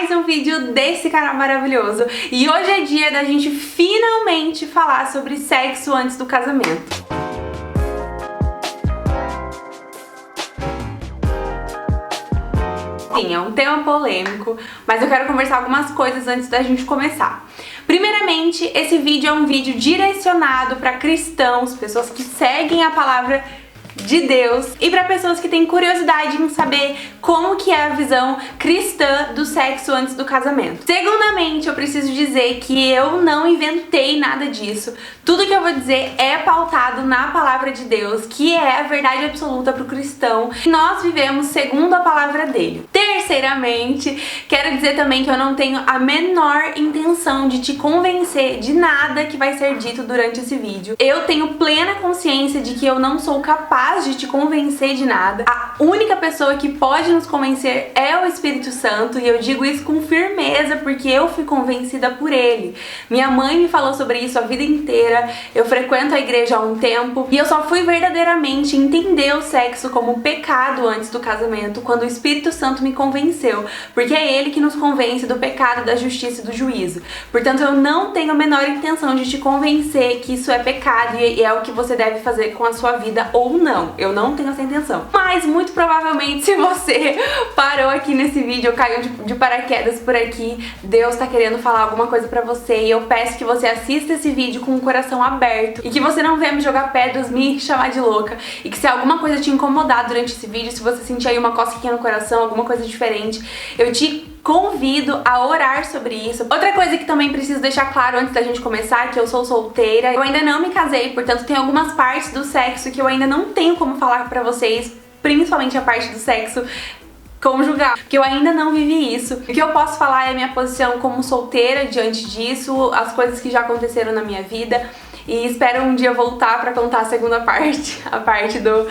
mais um vídeo desse canal maravilhoso. E hoje é dia da gente finalmente falar sobre sexo antes do casamento. Sim, é um tema polêmico, mas eu quero conversar algumas coisas antes da gente começar. Primeiramente, esse vídeo é um vídeo direcionado para cristãos, pessoas que seguem a palavra de Deus, e para pessoas que têm curiosidade em saber como que é a visão cristã do sexo antes do casamento. Segundamente, eu preciso dizer que eu não inventei nada disso. Tudo que eu vou dizer é pautado na palavra de Deus, que é a verdade absoluta para o cristão. Nós vivemos segundo a palavra dele. Terceiramente, quero dizer também que eu não tenho a menor intenção de te convencer de nada que vai ser dito durante esse vídeo. Eu tenho plena consciência de que eu não sou capaz de te convencer de nada. A única pessoa que pode nos convencer é o Espírito Santo, e eu digo isso com firmeza porque eu fui convencida por ele. Minha mãe me falou sobre isso a vida inteira, eu frequento a igreja há um tempo e eu só fui verdadeiramente entender o sexo como pecado antes do casamento quando o Espírito Santo me convenceu, porque é ele que nos convence do pecado, da justiça e do juízo. Portanto, eu não tenho a menor intenção de te convencer que isso é pecado e é o que você deve fazer com a sua vida ou não. Eu não tenho essa intenção. Mas muito provavelmente, se você parou aqui nesse vídeo ou caiu de paraquedas por aqui, Deus tá querendo falar alguma coisa pra você, e eu peço que você assista esse vídeo com o coração aberto e que você não venha me jogar pedras, me chamar de louca, e que se alguma coisa te incomodar durante esse vídeo, se você sentir aí uma cosquinha no coração, alguma coisa diferente, eu te convido a orar sobre isso. Outra coisa que também preciso deixar claro antes da gente começar é que eu sou solteira, eu ainda não me casei, portanto tem algumas partes do sexo que eu ainda não tenho como falar pra vocês, principalmente a parte do sexo conjugal, porque eu ainda não vivi isso. O que eu posso falar é a minha posição como solteira diante disso, as coisas que já aconteceram na minha vida, e espero um dia voltar pra contar a segunda parte, a parte do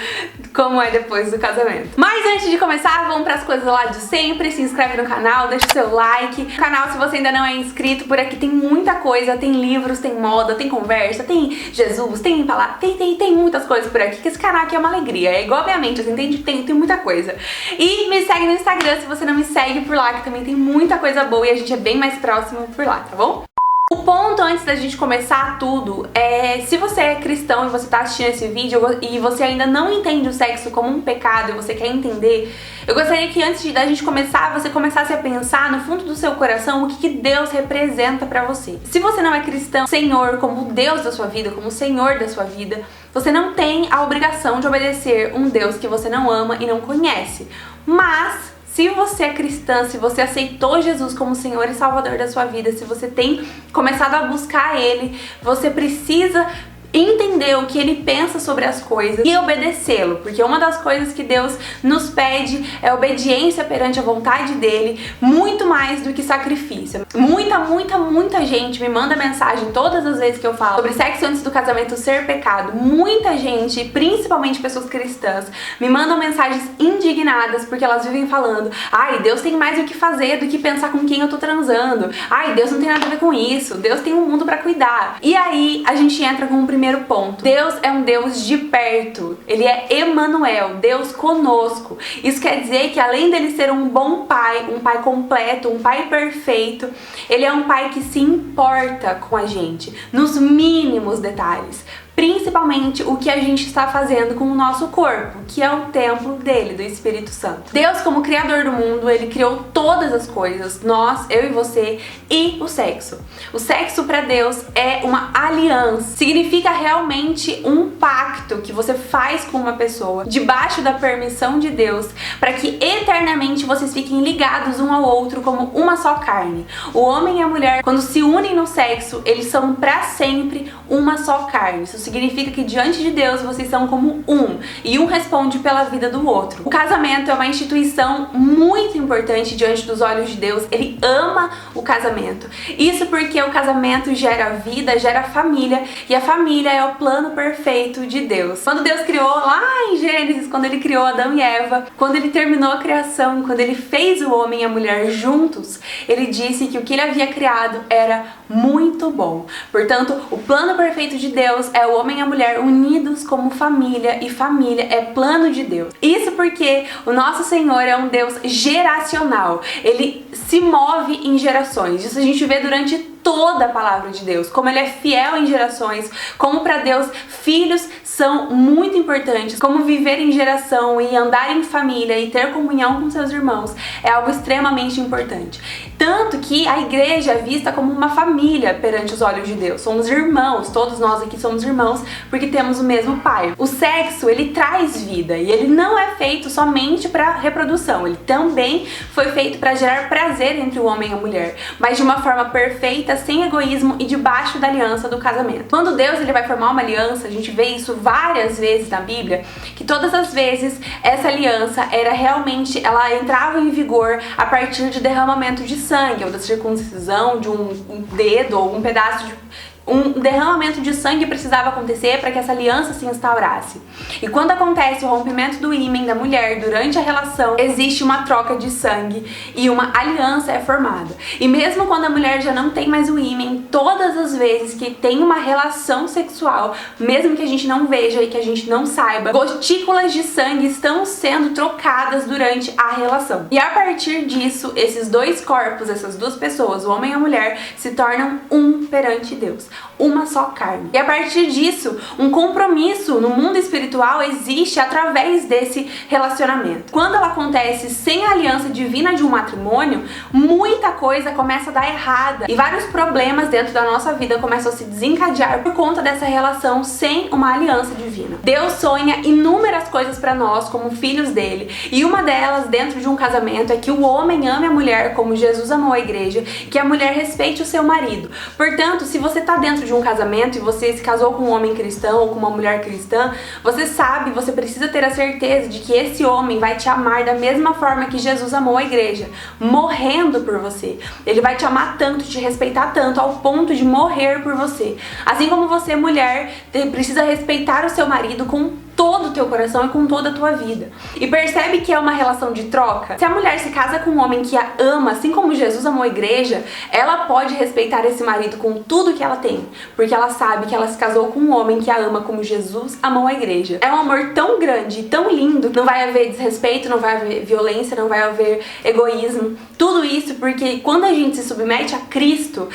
como é depois do casamento. Mas antes de começar, vamos pras coisas lá de sempre. Se inscreve no canal, deixa o seu like. No canal, se você ainda não é inscrito, por aqui tem muita coisa, tem livros, tem moda, tem conversa, tem Jesus, tem palavra, tem muitas coisas por aqui, que esse canal aqui é uma alegria, é igual a minha mente, assim, tem muita coisa. E me segue no Instagram se você não me segue por lá, que também tem muita coisa boa e a gente é bem mais próximo por lá, tá bom? O ponto antes da gente começar tudo é, se você é cristão e você tá assistindo esse vídeo e você ainda não entende o sexo como um pecado e você quer entender, eu gostaria que antes da gente começar, você começasse a pensar no fundo do seu coração o que Deus representa pra você. Se você não é cristão, Senhor como Deus da sua vida, como Senhor da sua vida, você não tem a obrigação de obedecer um Deus que você não ama e não conhece. Mas se você é cristã, se você aceitou Jesus como Senhor e Salvador da sua vida, se você tem começado a buscar Ele, você precisa entender o que Ele pensa sobre as coisas e obedecê-lo, porque uma das coisas que Deus nos pede é obediência perante a vontade dEle, muito mais do que sacrifício. Muita gente me manda mensagem todas as vezes que eu falo sobre sexo antes do casamento ser pecado. Muita gente, principalmente pessoas cristãs, me mandam mensagens indignadas porque elas vivem falando: ai, Deus tem mais o que fazer do que pensar com quem eu tô transando. Ai, Deus não tem nada a ver com isso. Deus tem um mundo pra cuidar. E aí a gente entra com um primeiro ponto. Deus é um Deus de perto. Ele é Emanuel, Deus conosco. Isso quer dizer que além dele ser um bom pai, um pai completo, um pai perfeito, ele é um pai que se importa com a gente, nos mínimos detalhes. Principalmente o que a gente está fazendo com o nosso corpo, que é o templo dele, do Espírito Santo. Deus, como criador do mundo, ele criou todas as coisas, nós, eu e você, e o sexo. O sexo para Deus é uma aliança, significa realmente um pacto que você faz com uma pessoa, debaixo da permissão de Deus, para que eternamente vocês fiquem ligados um ao outro como uma só carne. O homem e a mulher, quando se unem no sexo, eles são para sempre uma só carne. Isso significa que diante de Deus vocês são como um, e um responde pela vida do outro. O casamento é uma instituição muito importante diante dos olhos de Deus. Ele ama o casamento. Isso porque o casamento gera vida, gera família, e a família é o plano perfeito de Deus. Quando Deus criou lá em Gênesis, quando ele criou Adão e Eva, quando ele terminou a criação, quando ele fez o homem e a mulher juntos, ele disse que o que ele havia criado era muito bom. Portanto, o plano perfeito de Deus é o homem e a mulher unidos como família, e família é plano de Deus. Isso porque o nosso Senhor é um Deus geracional, ele se move em gerações. Isso a gente vê durante toda a palavra de Deus, como ele é fiel em gerações, como para Deus filhos são muito importantes, como viver em geração e andar em família e ter comunhão com seus irmãos é algo extremamente importante. Tanto que a igreja é vista como uma família perante os olhos de Deus. Somos irmãos, todos nós aqui somos irmãos porque temos o mesmo Pai. O sexo, ele traz vida e ele não é feito somente para reprodução, ele também foi feito para gerar prazer entre o homem e a mulher, mas de uma forma perfeita, sem egoísmo e debaixo da aliança do casamento. Quando Deus ele vai formar uma aliança, a gente vê isso várias vezes na Bíblia, que todas as vezes essa aliança era realmente, ela entrava em vigor a partir de derramamento de sangue, ou da circuncisão de um dedo ou um pedaço de um derramamento de sangue precisava acontecer para que essa aliança se instaurasse. E quando acontece o rompimento do ímen da mulher durante a relação, existe uma troca de sangue e uma aliança é formada. E mesmo quando a mulher já não tem mais o ímen, todas as vezes que tem uma relação sexual, mesmo que a gente não veja e que a gente não saiba, gotículas de sangue estão sendo trocadas durante a relação. E a partir disso, esses dois corpos, essas duas pessoas, o homem e a mulher, se tornam um perante Deus. Uma só carne. E a partir disso, um compromisso no mundo espiritual existe através desse relacionamento. Quando ela acontece sem a aliança divina de um matrimônio, muita coisa começa a dar errada e vários problemas dentro da nossa vida começam a se desencadear por conta dessa relação sem uma aliança divina. Deus sonha inúmeras coisas para nós como filhos dele, e uma delas dentro de um casamento é que o homem ame a mulher como Jesus amou a igreja, que a mulher respeite o seu marido. Portanto, se você está dentro de um casamento e você se casou com um homem cristão ou com uma mulher cristã, você sabe, você precisa ter a certeza de que esse homem vai te amar da mesma forma que Jesus amou a igreja, morrendo por você. Ele vai te amar tanto, te respeitar tanto, ao ponto de morrer por você. Assim como você, mulher, precisa respeitar o seu marido com todo o teu coração e com toda a tua vida. E percebe que é uma relação de troca? Se a mulher se casa com um homem que a ama, assim como Jesus amou a igreja, ela pode respeitar esse marido com tudo que ela tem, porque ela sabe que ela se casou com um homem que a ama como Jesus amou a igreja. É um amor tão grande e tão lindo, não vai haver desrespeito, não vai haver violência, não vai haver egoísmo. Tudo isso porque quando a gente se submete a Cristo,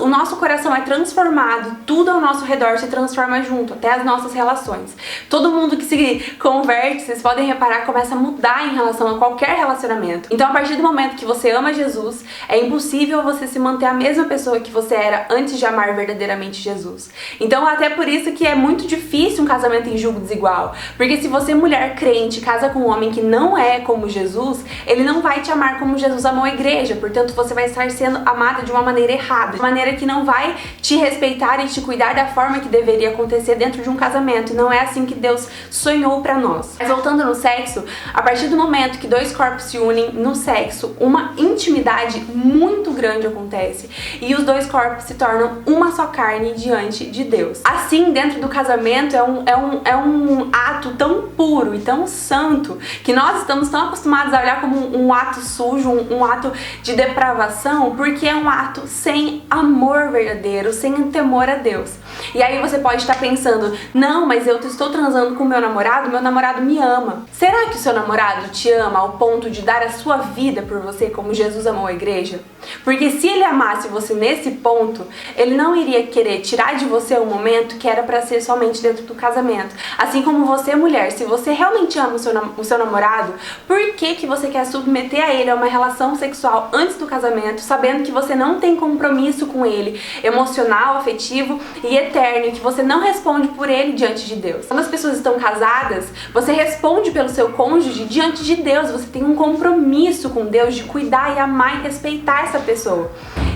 o nosso coração é transformado, tudo ao nosso redor se transforma junto, até as nossas relações. Todo mundo que se converte, vocês podem reparar, começa a mudar em relação a qualquer relacionamento. Então, a partir do momento que você ama Jesus, é impossível você se manter a mesma pessoa que você era antes de amar verdadeiramente Jesus. Então, até por isso que é muito difícil um casamento em julgo desigual. Porque se você, mulher crente, casa com um homem que não é como Jesus, ele não vai te amar como Jesus amou a igreja. Portanto, você vai estar sendo amada de uma maneira errada, de maneira que não vai te respeitar e te cuidar da forma que deveria acontecer dentro de um casamento. E não é assim que Deus sonhou pra nós. Mas voltando no sexo, a partir do momento que dois corpos se unem no sexo, uma intimidade muito grande acontece e os dois corpos se tornam uma só carne diante de Deus. Assim, dentro do casamento é um ato tão puro e tão santo que nós estamos tão acostumados a olhar como um ato sujo, um ato de depravação, porque é um ato sem amor verdadeiro, sem temor a Deus. E aí você pode estar pensando, não, mas eu estou transando com meu namorado me ama. Será que o seu namorado te ama ao ponto de dar a sua vida por você como Jesus amou a igreja? Porque se ele amasse você nesse ponto, ele não iria querer tirar de você um momento que era para ser somente dentro do casamento. Assim como você, mulher, se você realmente ama o seu namorado, por que você quer submeter a ele a uma relação sexual antes do casamento, sabendo que você não tem compromisso com ele, emocional, afetivo e eterno, e que você não responde por ele diante de Deus? Quando as pessoas estão casadas, você responde pelo seu cônjuge diante de Deus, você tem um compromisso com Deus de cuidar e amar e respeitar essa pessoa.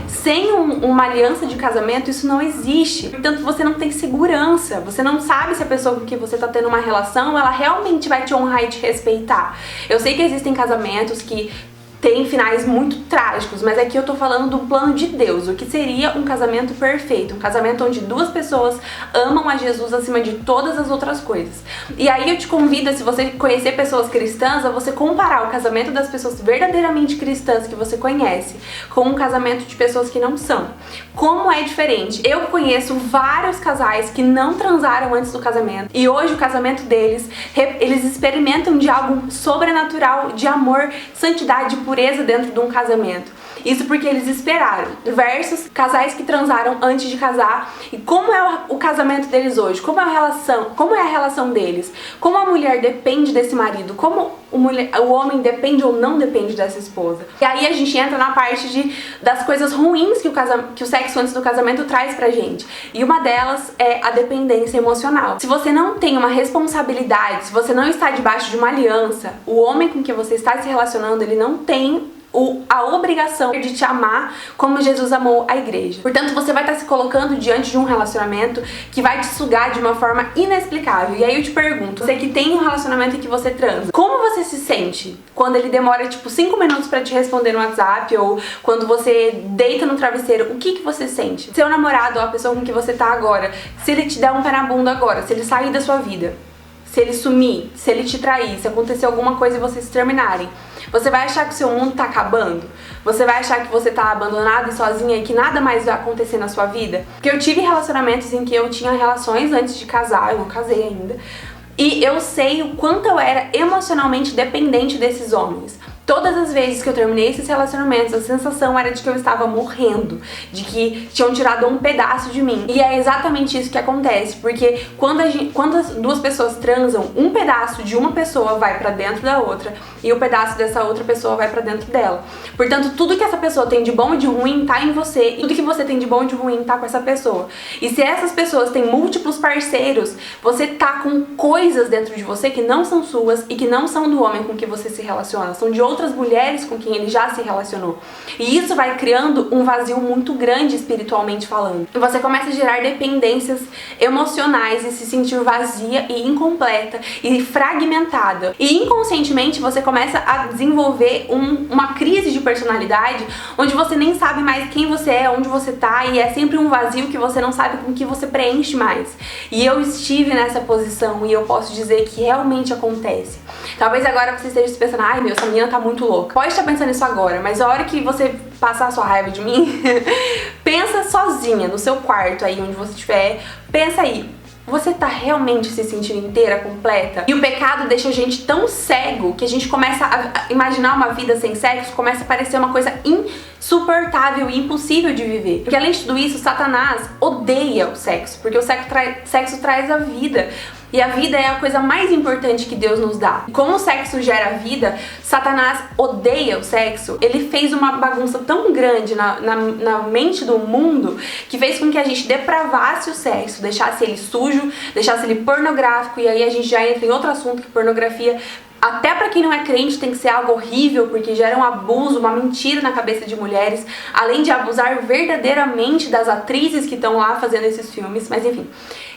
Sem uma aliança de casamento, isso não existe. Portanto, você não tem segurança. Você não sabe se a pessoa com que você está tendo uma relação, ela realmente vai te honrar e te respeitar. Eu sei que existem casamentos que tem finais muito trágicos, mas aqui eu tô falando do plano de Deus, o que seria um casamento perfeito, um casamento onde duas pessoas amam a Jesus acima de todas as outras coisas. E aí eu te convido, se você conhecer pessoas cristãs, a você comparar o casamento das pessoas verdadeiramente cristãs que você conhece com um casamento de pessoas que não são. Como é diferente? Eu conheço vários casais que não transaram antes do casamento e hoje o casamento deles, eles experimentam de algo sobrenatural, de amor, santidade e pureza dentro de um casamento. Isso porque eles esperaram. Versus casais que transaram antes de casar. E como é o casamento deles hoje? Como é a relação deles? Como a mulher depende desse marido? Como o homem depende ou não depende dessa esposa? E aí a gente entra na parte das coisas ruins que o sexo antes do casamento traz pra gente. E uma delas é a dependência emocional. Se você não tem uma responsabilidade, se você não está debaixo de uma aliança, o homem com que você está se relacionando, ele não tem a obrigação de te amar como Jesus amou a igreja. Portanto, você vai estar se colocando diante de um relacionamento que vai te sugar de uma forma inexplicável. E aí eu te pergunto, você que tem um relacionamento em que você transa, como você se sente quando ele demora tipo 5 minutos pra te responder no WhatsApp, ou quando você deita no travesseiro? O que você sente? Seu namorado ou a pessoa com que você tá agora, se ele te der um pé na bunda agora, se ele sair da sua vida, se ele sumir, se ele te trair, se acontecer alguma coisa e vocês se terminarem, você vai achar que o seu mundo tá acabando? Você vai achar que você tá abandonada e sozinha e que nada mais vai acontecer na sua vida? Porque eu tive relacionamentos em que eu tinha relações antes de casar, eu não casei ainda, e eu sei o quanto eu era emocionalmente dependente desses homens. Todas as vezes que eu terminei esses relacionamentos, a sensação era de que eu estava morrendo, de que tinham tirado um pedaço de mim. E é exatamente isso que acontece, porque quando as duas pessoas transam, um pedaço de uma pessoa vai pra dentro da outra e o pedaço dessa outra pessoa vai pra dentro dela. Portanto, tudo que essa pessoa tem de bom e de ruim tá em você, e tudo que você tem de bom e de ruim tá com essa pessoa. E se essas pessoas têm múltiplos parceiros, você tá com coisas dentro de você que não são suas e que não são do homem com que você se relaciona, são de outras mulheres com quem ele já se relacionou. E isso vai criando um vazio muito grande espiritualmente falando. E você começa a gerar dependências emocionais e se sentir vazia e incompleta e fragmentada. E inconscientemente você começa a desenvolver uma crise de personalidade onde você nem sabe mais quem você é, onde você tá, e é sempre um vazio que você não sabe com que você preenche mais. E eu estive nessa posição e eu posso dizer que realmente acontece. Talvez agora você esteja pensando, ai meu, essa menina tá muito louca. Pode estar pensando isso agora, mas a hora que você passar a sua raiva de mim, pensa sozinha no seu quarto aí, onde você estiver, pensa aí. Você tá realmente se sentindo inteira, completa? E o pecado deixa a gente tão cego que a gente começa a imaginar uma vida sem sexo, começa a parecer uma coisa insuportável e impossível de viver. Porque além de tudo isso, Satanás odeia o sexo, porque o sexo traz a vida. E a vida é a coisa mais importante que Deus nos dá. E como o sexo gera vida, Satanás odeia o sexo. Ele fez uma bagunça tão grande na mente do mundo que fez com que a gente depravasse o sexo, deixasse ele sujo, deixasse ele pornográfico. E aí a gente já entra em outro assunto, que pornografia, até pra quem não é crente, tem que ser algo horrível, porque gera um abuso, uma mentira na cabeça de mulheres, além de abusar verdadeiramente das atrizes que estão lá fazendo esses filmes. Mas enfim,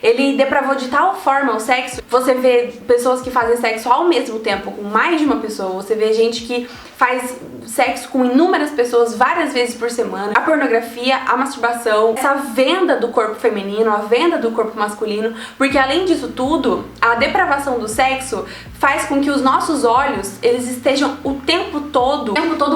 ele depravou de tal forma o sexo. Você vê pessoas que fazem sexo ao mesmo tempo com mais de uma pessoa, você vê gente que faz sexo com inúmeras pessoas várias vezes por semana. A pornografia, a masturbação, essa venda do corpo feminino, a venda do corpo masculino, porque além disso tudo, a depravação do sexo faz com que os nossos olhos, eles estejam o tempo todo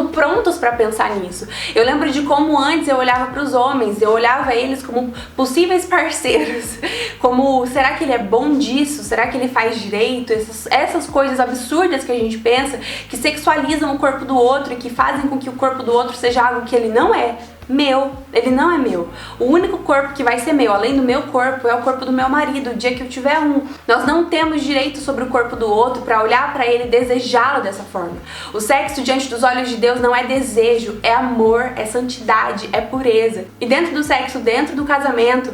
prontos pra pensar nisso. Eu lembro de como antes eu olhava pros homens, eu olhava eles como possíveis parceiros, como, será que ele é bom disso? Será que ele faz direito? Essas coisas absurdas que a gente pensa, que sexualizam o corpo do outro e que fazem com que o corpo do outro seja algo que ele não é. Meu, ele não é meu. O único corpo que vai ser meu, além do meu corpo, é o corpo do meu marido. O dia que eu tiver um, nós não temos direito sobre o corpo do outro pra olhar pra ele e desejá-lo dessa forma. O sexo diante dos olhos de Deus não é desejo, é amor, é santidade, é pureza. E dentro do sexo, dentro do casamento,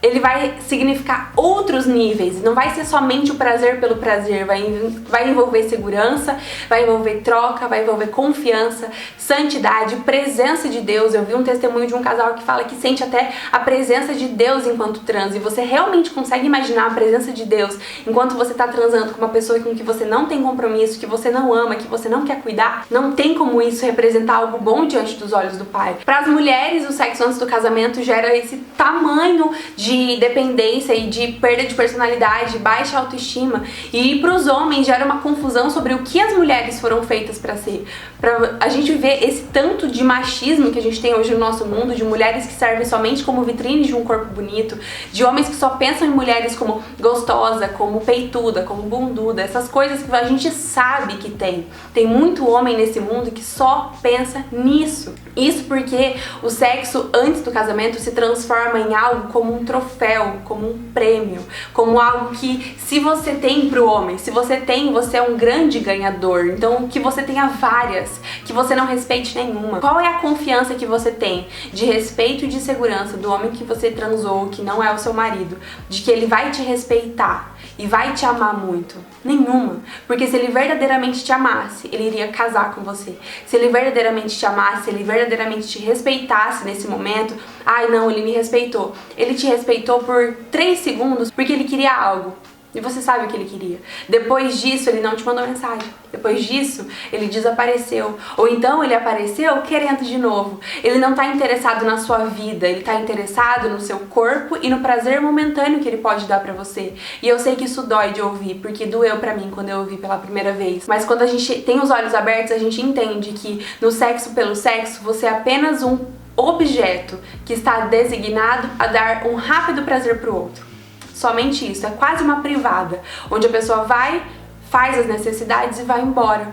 ele vai significar outros níveis, não vai ser somente o prazer pelo prazer, vai envolver segurança, vai envolver troca, vai envolver confiança, santidade, presença de Deus. Eu vi um testemunho de um casal que fala que sente até a presença de Deus enquanto transa, e você realmente consegue imaginar a presença de Deus enquanto você tá transando com uma pessoa com que você não tem compromisso, que você não ama, que você não quer cuidar? Não tem como isso representar algo bom diante dos olhos do Pai. Para as mulheres, o sexo antes do casamento gera esse tamanho de dependência e de perda de personalidade, baixa autoestima, e para os homens gera uma confusão sobre o que as mulheres foram feitas para ser. Pra a gente ver esse tanto de machismo que a gente tem hoje no nosso mundo, de mulheres que servem somente como vitrine de um corpo bonito, de homens que só pensam em mulheres como gostosa, como peituda, como bunduda, essas coisas que a gente sabe que tem. Tem muito homem nesse mundo que só pensa nisso. Isso porque o sexo antes do casamento se transforma em algo como um troféu, como um prêmio, como algo que, se você tem pro homem, se você tem, você é um grande ganhador. Então, que você tenha várias, que você não respeite nenhuma. Qual é a confiança que você tem de respeito e de segurança do homem que você transou, que não é o seu marido, de que ele vai te respeitar e vai te amar muito? Nenhuma. Porque se ele verdadeiramente te amasse, ele iria casar com você. Se ele verdadeiramente te amasse, se ele verdadeiramente te respeitasse nesse momento, ai não, ele me respeitou. Ele te respeitou por 3 segundos porque ele queria algo. E você sabe o que ele queria. Depois disso, ele não te mandou mensagem. Depois disso, ele desapareceu. Ou então, ele apareceu querendo de novo. Ele não tá interessado na sua vida. Ele tá interessado no seu corpo e no prazer momentâneo que ele pode dar pra você. E eu sei que isso dói de ouvir, porque doeu pra mim quando eu ouvi pela primeira vez. Mas quando a gente tem os olhos abertos, a gente entende que no sexo pelo sexo, você é apenas um objeto que está designado a dar um rápido prazer pro outro. Somente isso, é quase uma privada, onde a pessoa vai, faz as necessidades e vai embora.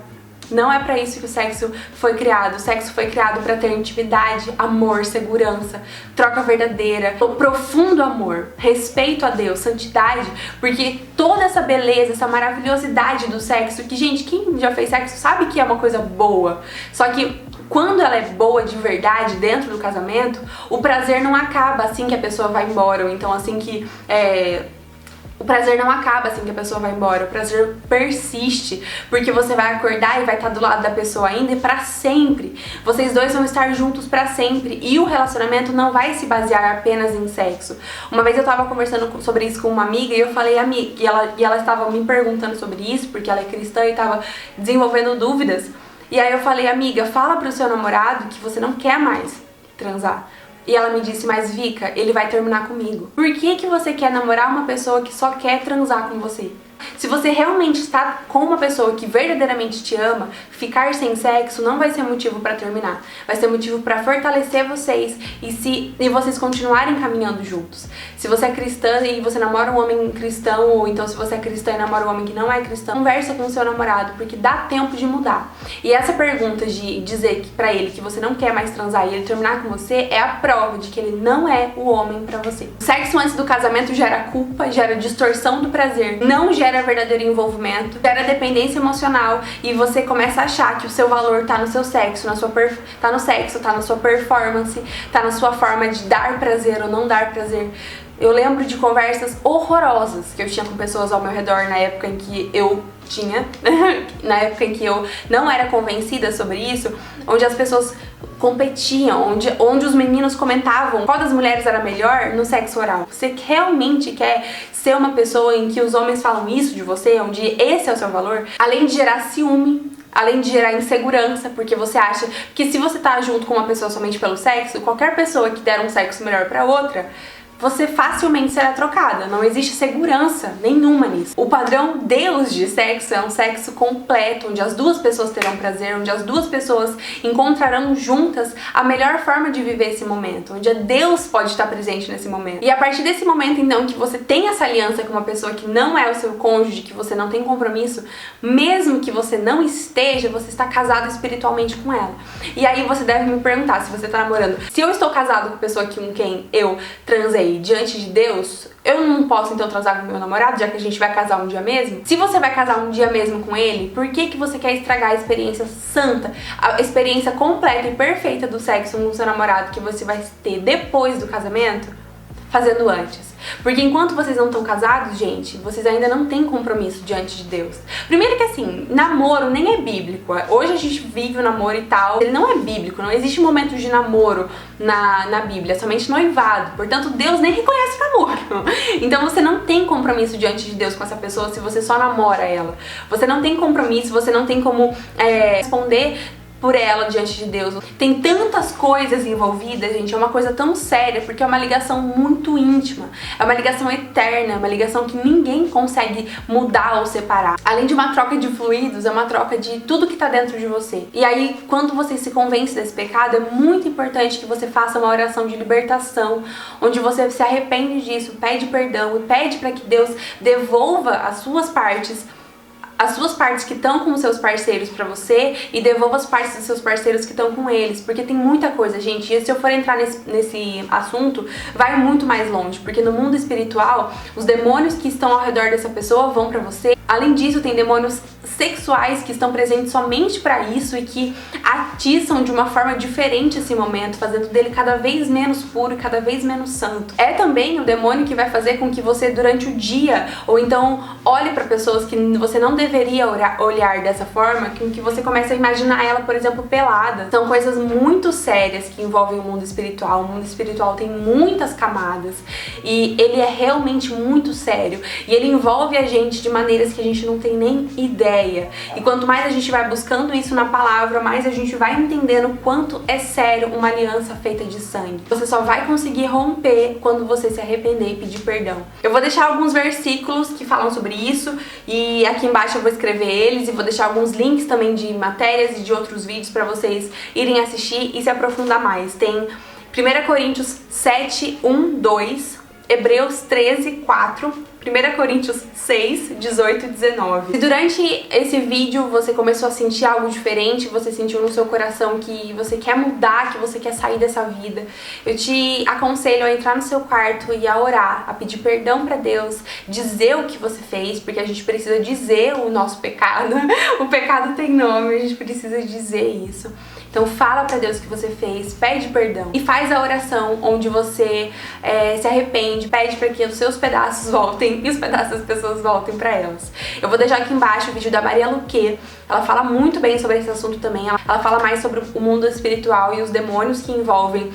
Não é pra isso que o sexo foi criado. O sexo foi criado pra ter intimidade, amor, segurança, troca verdadeira, o profundo amor, respeito a Deus, santidade, porque toda essa beleza, essa maravilhosidade do sexo, que, gente, quem já fez sexo sabe que é uma coisa boa, só que quando ela é boa de verdade dentro do casamento, o prazer não acaba assim que a pessoa vai embora, ou então assim que o prazer não acaba assim que a pessoa vai embora, o prazer persiste, porque você vai acordar e vai estar do lado da pessoa ainda e pra sempre. Vocês dois vão estar juntos pra sempre, e o relacionamento não vai se basear apenas em sexo. Uma vez eu tava conversando sobre isso com uma amiga e eu falei, amiga, e ela estava me perguntando sobre isso, porque ela é cristã e tava desenvolvendo dúvidas. E aí eu falei, amiga, fala pro seu namorado que você não quer mais transar. E ela me disse, mas Vika, ele vai terminar comigo. Por que que você quer namorar uma pessoa que só quer transar com você? Se você realmente está com uma pessoa que verdadeiramente te ama, ficar sem sexo não vai ser motivo para terminar. Vai ser motivo para fortalecer vocês e vocês continuarem caminhando juntos. Se você é cristã e você namora um homem cristão, ou então se você é cristã e namora um homem que não é cristão, conversa com o seu namorado, porque dá tempo de mudar. E essa pergunta de dizer pra ele que você não quer mais transar e ele terminar com você é a prova de que ele não é o homem pra você. O sexo antes do casamento gera culpa, gera distorção do prazer, não gera verdadeiro envolvimento, gera dependência emocional, e você começa a achar que o seu valor tá no seu sexo, tá no sexo, tá na sua performance, tá na sua forma de dar prazer ou não dar prazer. Eu lembro de conversas horrorosas que eu tinha com pessoas ao meu redor na época em que eu não era convencida sobre isso, onde as pessoas competiam, onde os meninos comentavam qual das mulheres era melhor no sexo oral. Você realmente quer ser uma pessoa em que os homens falam isso de você, onde esse é o seu valor? Além de gerar ciúme, além de gerar insegurança, porque você acha que se você tá junto com uma pessoa somente pelo sexo, qualquer pessoa que der um sexo melhor pra outra, você facilmente será trocada. Não existe segurança nenhuma nisso. O padrão Deus de sexo é um sexo completo, onde as duas pessoas terão prazer, onde as duas pessoas encontrarão juntas a melhor forma de viver esse momento, onde Deus pode estar presente nesse momento. E a partir desse momento, então, que você tem essa aliança com uma pessoa que não é o seu cônjuge, que você não tem compromisso, mesmo que você não esteja, você está casado espiritualmente com ela. E aí você deve me perguntar, se você está namorando, se eu estou casado com a pessoa com quem eu transei diante de Deus, eu não posso então transar com meu namorado, já que a gente vai casar um dia mesmo? Se você vai casar um dia mesmo com ele, por que que você quer estragar a experiência santa, a experiência completa e perfeita do sexo com o seu namorado que você vai ter depois do casamento, fazendo antes? Porque enquanto vocês não estão casados, gente, vocês ainda não têm compromisso diante de Deus. Primeiro que assim, namoro nem é bíblico. Hoje a gente vive o namoro e tal, ele não é bíblico, não existe momento de namoro na Bíblia, somente noivado. Portanto, Deus nem reconhece namoro. Então você não tem compromisso diante de Deus com essa pessoa se você só namora ela. Você não tem compromisso, você não tem como responder por ela diante de Deus. Tem tantas coisas envolvidas, gente, é uma coisa tão séria, porque é uma ligação muito íntima, é uma ligação eterna, é uma ligação que ninguém consegue mudar ou separar. Além de uma troca de fluidos, é uma troca de tudo que tá dentro de você. E aí, quando você se convence desse pecado, é muito importante que você faça uma oração de libertação, onde você se arrepende disso, pede perdão e pede para que Deus devolva as suas partes que estão com os seus parceiros pra você e devolva as partes dos seus parceiros que estão com eles, porque tem muita coisa, gente, e se eu for entrar nesse assunto, vai muito mais longe, porque no mundo espiritual, os demônios que estão ao redor dessa pessoa vão pra você. Além disso, tem demônios sexuais que estão presentes somente para isso e que atiçam de uma forma diferente esse momento, fazendo dele cada vez menos puro e cada vez menos santo. É também o demônio que vai fazer com que você durante o dia, ou então olhe para pessoas que você não deveria olhar dessa forma, que você comece a imaginar ela, por exemplo, pelada. São coisas muito sérias que envolvem o mundo espiritual. O mundo espiritual tem muitas camadas e ele é realmente muito sério e ele envolve a gente de maneiras que a gente não tem nem ideia. E quanto mais a gente vai buscando isso na palavra, mais a gente vai entendendo o quanto é sério uma aliança feita de sangue. Você só vai conseguir romper quando você se arrepender e pedir perdão. Eu vou deixar alguns versículos que falam sobre isso e aqui embaixo eu vou escrever eles e vou deixar alguns links também de matérias e de outros vídeos para vocês irem assistir e se aprofundar mais. Tem 1 Coríntios 7, 1, 2, Hebreus 13, 4, 1 Coríntios 6, 18 e 19. Se durante esse vídeo você começou a sentir algo diferente, você sentiu no seu coração que você quer mudar, que você quer sair dessa vida, eu te aconselho a entrar no seu quarto e a orar, a pedir perdão pra Deus, dizer o que você fez, porque a gente precisa dizer o nosso pecado. O pecado tem nome, a gente precisa dizer isso. Então fala pra Deus o que você fez, pede perdão e faz a oração onde você se arrepende, pede pra que os seus pedaços voltem e os pedaços das pessoas voltem pra elas. Eu vou deixar aqui embaixo o vídeo da Maria Luque, ela fala muito bem sobre esse assunto também, ela fala mais sobre o mundo espiritual e os demônios que envolvem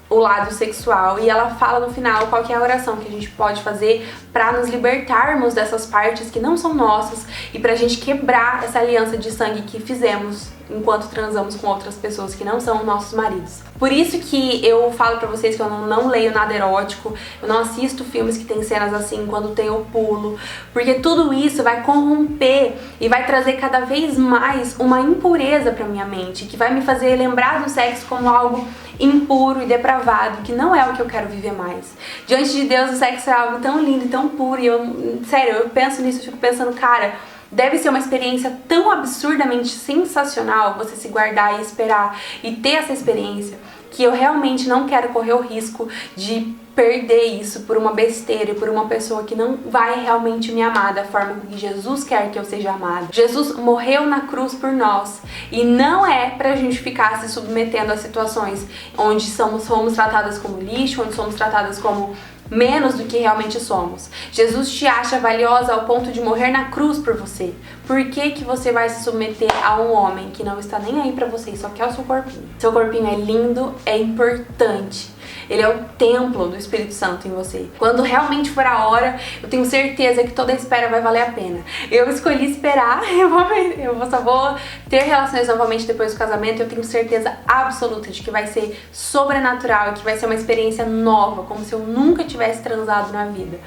o lado sexual, e ela fala no final qual que é a oração que a gente pode fazer pra nos libertarmos dessas partes que não são nossas e pra gente quebrar essa aliança de sangue que fizemos enquanto transamos com outras pessoas que não são nossos maridos. Por isso que eu falo pra vocês que eu não leio nada erótico, eu não assisto filmes que tem cenas assim, quando tem eu pulo, porque tudo isso vai corromper e vai trazer cada vez mais uma impureza pra minha mente, que vai me fazer lembrar do sexo como algo impuro e depravado, que não é o que eu quero viver mais. Diante de Deus, o sexo é algo tão lindo e tão puro, e sério, eu penso nisso, eu fico pensando, cara, deve ser uma experiência tão absurdamente sensacional você se guardar e esperar e ter essa experiência, que eu realmente não quero correr o risco de perder isso por uma besteira e por uma pessoa que não vai realmente me amar da forma que Jesus quer que eu seja amada. Jesus morreu na cruz por nós e não é pra gente ficar se submetendo a situações onde somos tratadas como lixo, onde somos tratadas como menos do que realmente somos. Jesus te acha valiosa ao ponto de morrer na cruz por você. Por que que você vai se submeter a um homem que não está nem aí pra você e só quer o seu corpinho? Seu corpinho é lindo, é importante. Ele é o templo do Espírito Santo em você. Quando realmente for a hora, eu tenho certeza que toda a espera vai valer a pena. Eu escolhi esperar, eu só vou ter relações novamente depois do casamento, eu tenho certeza absoluta de que vai ser sobrenatural, que vai ser uma experiência nova, como se eu nunca tivesse transado na vida.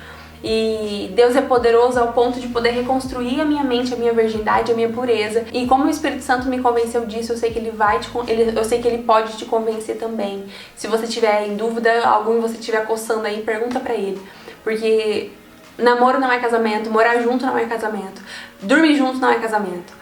E Deus é poderoso ao ponto de poder reconstruir a minha mente, a minha virgindade, a minha pureza. E como o Espírito Santo me convenceu disso, eu sei que eu sei que ele pode te convencer também. Se você tiver em dúvida, algum você estiver coçando aí, pergunta pra ele. Porque namoro não é casamento, morar junto não é casamento, dormir junto não é casamento.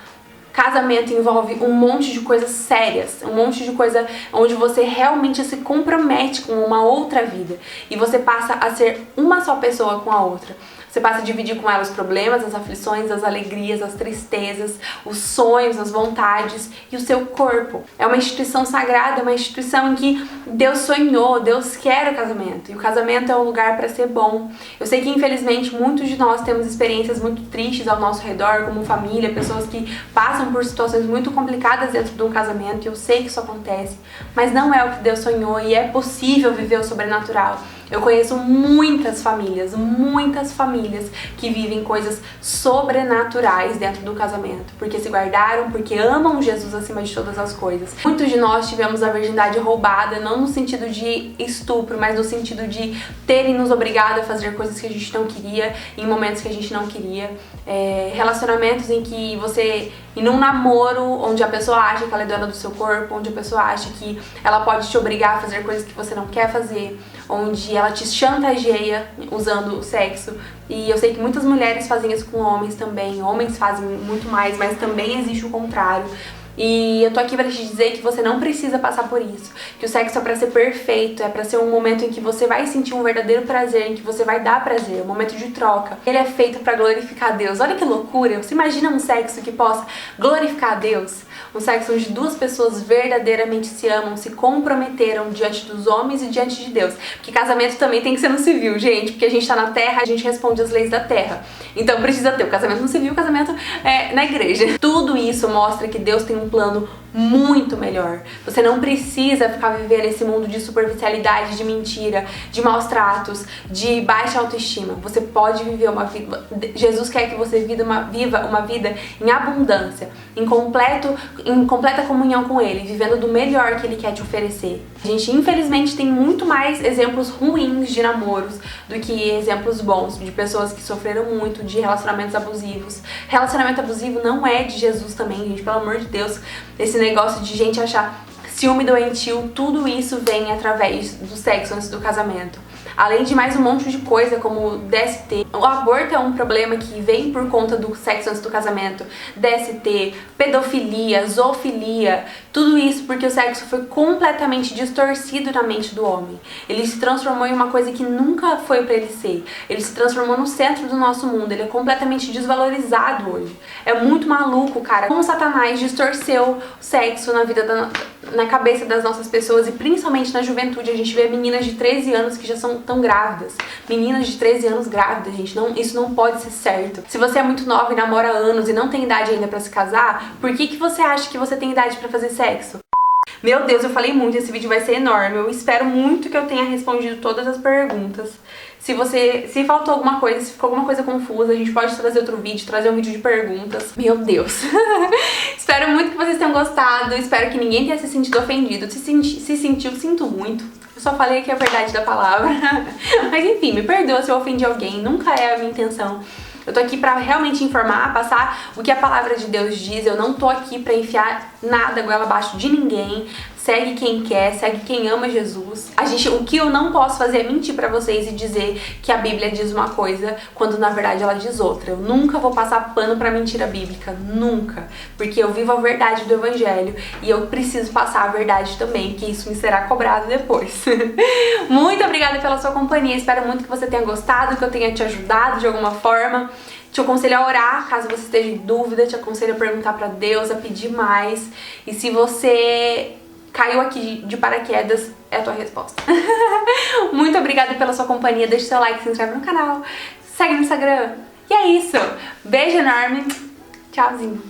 Casamento envolve um monte de coisas sérias, um monte de coisa onde você realmente se compromete com uma outra vida e você passa a ser uma só pessoa com a outra. Você passa a dividir com ela os problemas, as aflições, as alegrias, as tristezas, os sonhos, as vontades e o seu corpo. É uma instituição sagrada, é uma instituição em que Deus sonhou, Deus quer o casamento. E o casamento é um lugar para ser bom. Eu sei que, infelizmente, muitos de nós temos experiências muito tristes ao nosso redor, como família, pessoas que passam por situações muito complicadas dentro de um casamento, e eu sei que isso acontece, mas não é o que Deus sonhou e é possível viver o sobrenatural. Eu conheço muitas famílias que vivem coisas sobrenaturais dentro do casamento, porque se guardaram, porque amam Jesus acima de todas as coisas. Muitos de nós tivemos a virgindade roubada, não no sentido de estupro, mas no sentido de terem nos obrigado a fazer coisas que a gente não queria, em momentos que a gente não queria. Relacionamentos em que você, em um namoro, onde a pessoa acha que ela é dona do seu corpo, onde a pessoa acha que ela pode te obrigar a fazer coisas que você não quer fazer, onde ela te chantageia usando o sexo. E eu sei que muitas mulheres fazem isso com homens também, homens fazem muito mais, mas também existe o contrário. E eu tô aqui pra te dizer que você não precisa passar por isso, que o sexo é pra ser perfeito, é pra ser um momento em que você vai sentir um verdadeiro prazer, em que você vai dar prazer, um momento de troca. Ele é feito pra glorificar Deus. Olha que loucura! Você imagina um sexo que possa glorificar a Deus? Um sexo onde duas pessoas verdadeiramente se amam, se comprometeram diante dos homens e diante de Deus. Porque casamento também tem que ser no civil, gente, porque a gente tá na terra, a gente responde às leis da terra. Então precisa ter o casamento no civil, o casamento na igreja. Tudo isso mostra que Deus tem um plano muito melhor. Você não precisa ficar vivendo esse mundo de superficialidade, de mentira, de maus tratos, de baixa autoestima. Você pode viver uma vida... Jesus quer que você viva uma vida em abundância, em completa comunhão com Ele, vivendo do melhor que Ele quer te oferecer. A gente, infelizmente, tem muito mais exemplos ruins de namoros do que exemplos bons, de pessoas que sofreram muito, de relacionamentos abusivos. Relacionamento abusivo não é de Jesus também, gente, pelo amor de Deus. Esse negócio de gente achar ciúme doentio, tudo isso vem através do sexo antes do casamento. Além de mais um monte de coisa como DST. O aborto é um problema que vem por conta do sexo antes do casamento. DST, pedofilia, zoofilia, tudo isso porque o sexo foi completamente distorcido na mente do homem. Ele se transformou em uma coisa que nunca foi pra ele ser. Ele se transformou no centro do nosso mundo. Ele é completamente desvalorizado hoje. É muito maluco, cara. Como Satanás distorceu o sexo na cabeça das nossas pessoas, e principalmente na juventude. A gente vê meninas de 13 anos que já são tão grávidas. Meninas de 13 anos grávidas, gente. Isso não pode ser certo. Se você é muito nova e namora há anos e não tem idade ainda pra se casar, por que você acha que você tem idade pra fazer sexo? Meu Deus, eu falei muito, esse vídeo vai ser enorme. Eu espero muito que eu tenha respondido todas as perguntas. Se faltou alguma coisa, se ficou alguma coisa confusa, a gente pode trazer outro vídeo, trazer um vídeo de perguntas. Meu Deus. Espero muito que vocês tenham gostado, espero que ninguém tenha se sentido ofendido. Se sentiu, sinto muito. Eu só falei aqui a verdade da palavra. Mas enfim, me perdoa se eu ofendi alguém, nunca é a minha intenção. Eu tô aqui pra realmente informar, passar o que a palavra de Deus diz. Eu não tô aqui pra enfiar nada goela abaixo de ninguém. Segue quem quer, segue quem ama Jesus. O que eu não posso fazer é mentir pra vocês e dizer que a Bíblia diz uma coisa quando na verdade ela diz outra. Eu nunca vou passar pano pra mentira bíblica, nunca. Porque eu vivo a verdade do Evangelho e eu preciso passar a verdade também, que isso me será cobrado depois. Muito obrigada pela sua companhia, espero muito que você tenha gostado, que eu tenha te ajudado de alguma forma. Te aconselho a orar, caso você esteja em dúvida, te aconselho a perguntar pra Deus, a pedir mais. E se você caiu aqui de paraquedas, é a tua resposta. Muito obrigada pela sua companhia, deixa seu like, se inscreve no canal, segue no Instagram. E é isso, beijo enorme, tchauzinho.